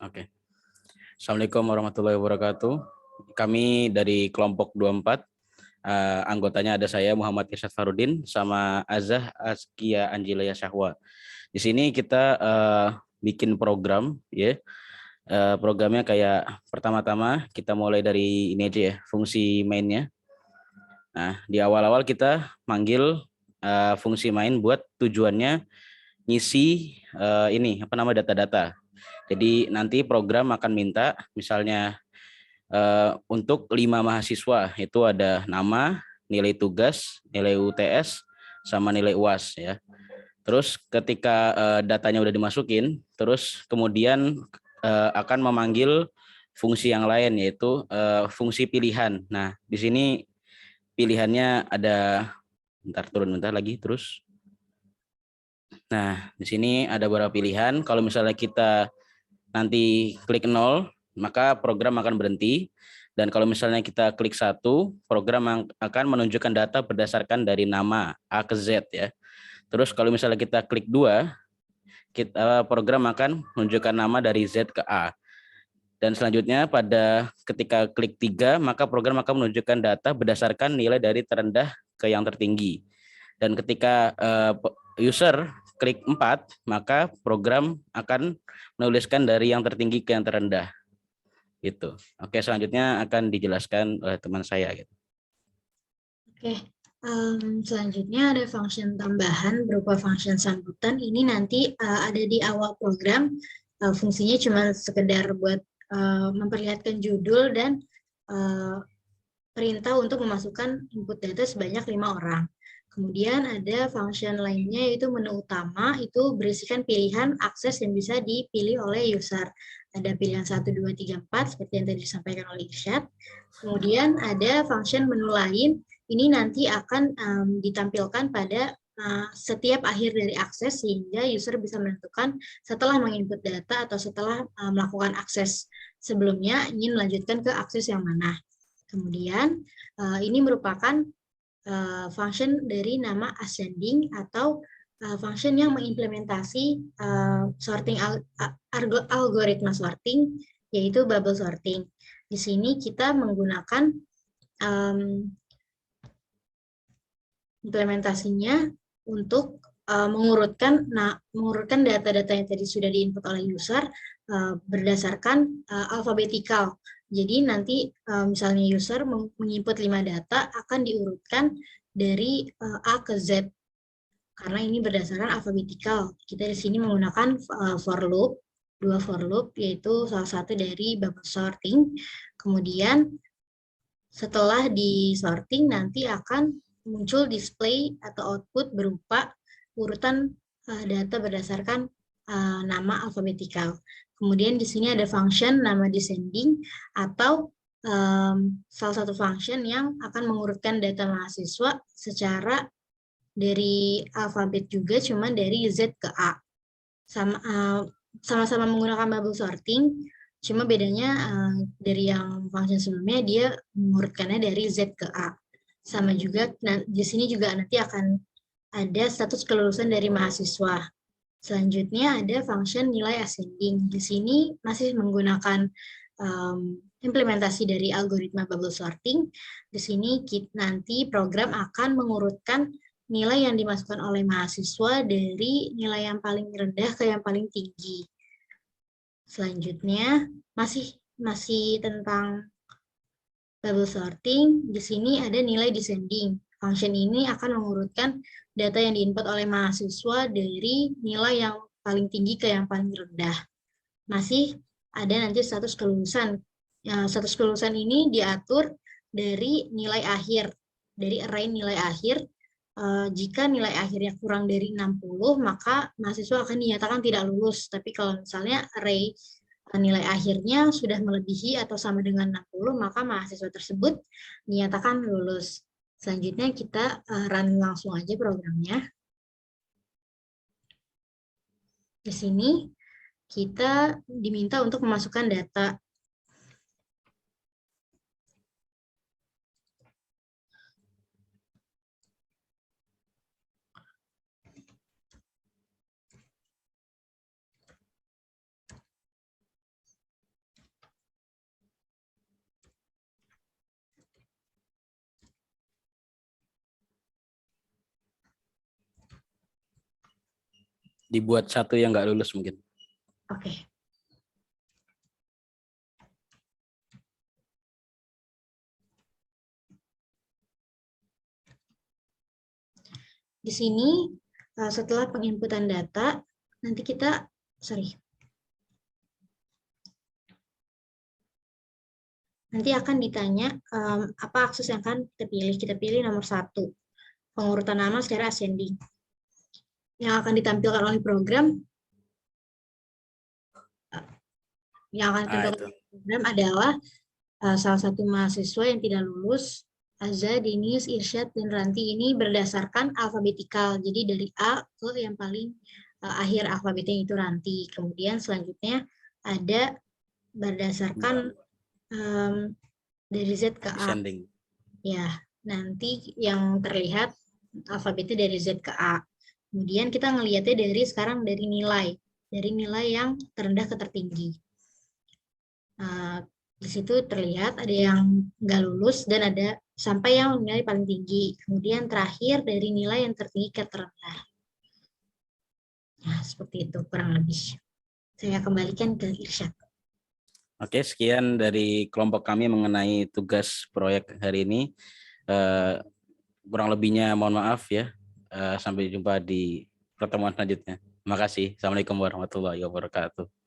Oke. Assalamualaikum warahmatullahi wabarakatuh. Kami dari kelompok 24, anggotanya ada saya Muhammad Irsyad Farudin sama Azah Askia Anjilaya Syahwa. Di sini kita bikin program ya. Programnya kayak pertama-tama kita mulai dari ini aja ya, fungsi mainnya. Nah, di awal-awal kita manggil fungsi main buat tujuannya ngisi ini apa nama data-data. Jadi nanti program akan minta misalnya untuk 5 mahasiswa itu ada nama, nilai tugas, nilai UTS, sama nilai UAS ya. Terus ketika datanya udah dimasukin, terus kemudian akan memanggil fungsi yang lain yaitu fungsi pilihan. Nah, di sini pilihannya ada, turun lagi terus. Nah, di sini ada beberapa pilihan. Kalau misalnya kita nanti klik 0, maka program akan berhenti. Dan kalau misalnya kita klik 1, program akan menunjukkan data berdasarkan dari nama A ke Z ya. Terus kalau misalnya kita klik 2, program akan menunjukkan nama dari Z ke A. Dan selanjutnya ketika klik 3, maka program akan menunjukkan data berdasarkan nilai dari terendah ke yang tertinggi. Dan ketika user klik 4, maka program akan menuliskan dari yang tertinggi ke yang terendah. Gitu. Oke, selanjutnya akan dijelaskan oleh teman saya. Gitu. Oke, selanjutnya ada function tambahan berupa function sambutan. Ini nanti ada di awal program. Fungsinya cuma sekedar buat memperlihatkan judul dan perintah untuk memasukkan input data sebanyak 5 orang. Kemudian ada function lainnya yaitu menu utama, itu berisikan pilihan akses yang bisa dipilih oleh user. Ada pilihan 1, 2, 3, 4 seperti yang tadi disampaikan oleh Irsyad. Kemudian ada function menu lain, ini nanti akan ditampilkan pada setiap akhir dari akses sehingga user bisa menentukan setelah menginput data atau setelah melakukan akses sebelumnya ingin melanjutkan ke akses yang mana. Kemudian ini merupakan function dari nama ascending atau function yang mengimplementasi sorting algoritma sorting, yaitu bubble sorting. Di sini kita menggunakan implementasinya untuk mengurutkan data-data yang tadi sudah diinput oleh user berdasarkan alfabetikal. Jadi nanti misalnya user menginput 5 data akan diurutkan dari A ke Z karena ini berdasarkan alfabetikal. Kita di sini menggunakan for loop, 2 for loop, yaitu salah satu dari bubble sorting. Kemudian setelah di sorting nanti akan muncul display atau output berupa urutan data berdasarkan nama alfabetikal. Kemudian di sini ada function nama descending atau salah satu function yang akan mengurutkan data mahasiswa secara dari alfabet juga, cuman dari Z ke A. Sama-sama menggunakan bubble sorting, cuma bedanya dari yang function sebelumnya dia mengurutkannya dari Z ke A. Sama juga, nah, di sini juga nanti akan ada status kelulusan dari mahasiswa. Selanjutnya ada function nilai ascending. Di sini masih menggunakan implementasi dari algoritma bubble sorting. Di sini nanti program akan mengurutkan nilai yang dimasukkan oleh mahasiswa dari nilai yang paling rendah ke yang paling tinggi. Selanjutnya masih tentang bubble sorting. Di sini ada nilai descending. Function ini akan mengurutkan data yang diinput oleh mahasiswa dari nilai yang paling tinggi ke yang paling rendah. Masih ada nanti status kelulusan. Status kelulusan ini diatur dari nilai akhir, dari array nilai akhir. Jika nilai akhirnya kurang dari 60, maka mahasiswa akan dinyatakan tidak lulus. Tapi kalau misalnya array nilai akhirnya sudah melebihi atau sama dengan 60, maka mahasiswa tersebut dinyatakan lulus. Selanjutnya kita run langsung aja programnya. Di sini kita diminta untuk memasukkan data. Dibuat satu yang nggak lulus mungkin. Oke. Di sini setelah penginputan data, nanti kita, nanti akan ditanya apa akses yang akan kita pilih. Kita pilih nomor 1, pengurutan nama secara ascending. Yang akan ditampilkan oleh program adalah salah satu mahasiswa yang tidak lulus, Azza, Denis, Irsyad, dan Ranti ini berdasarkan alfabetikal. Jadi dari A ke yang paling akhir alfabetnya itu Ranti. Kemudian selanjutnya ada berdasarkan dari Z ke A. Descending. Ya, nanti yang terlihat alfabetnya dari Z ke A. Kemudian kita ngelihatnya dari nilai yang terendah ke tertinggi. Di situ terlihat ada yang nggak lulus dan ada sampai yang nilai paling tinggi. Kemudian terakhir dari nilai yang tertinggi ke terendah. Nah, seperti itu kurang lebih. Saya kembalikan ke Irsyad. Oke, sekian dari kelompok kami mengenai tugas proyek hari ini. Kurang lebihnya mohon maaf ya. Sampai jumpa di pertemuan selanjutnya. Terima kasih. Assalamualaikum warahmatullahi wabarakatuh.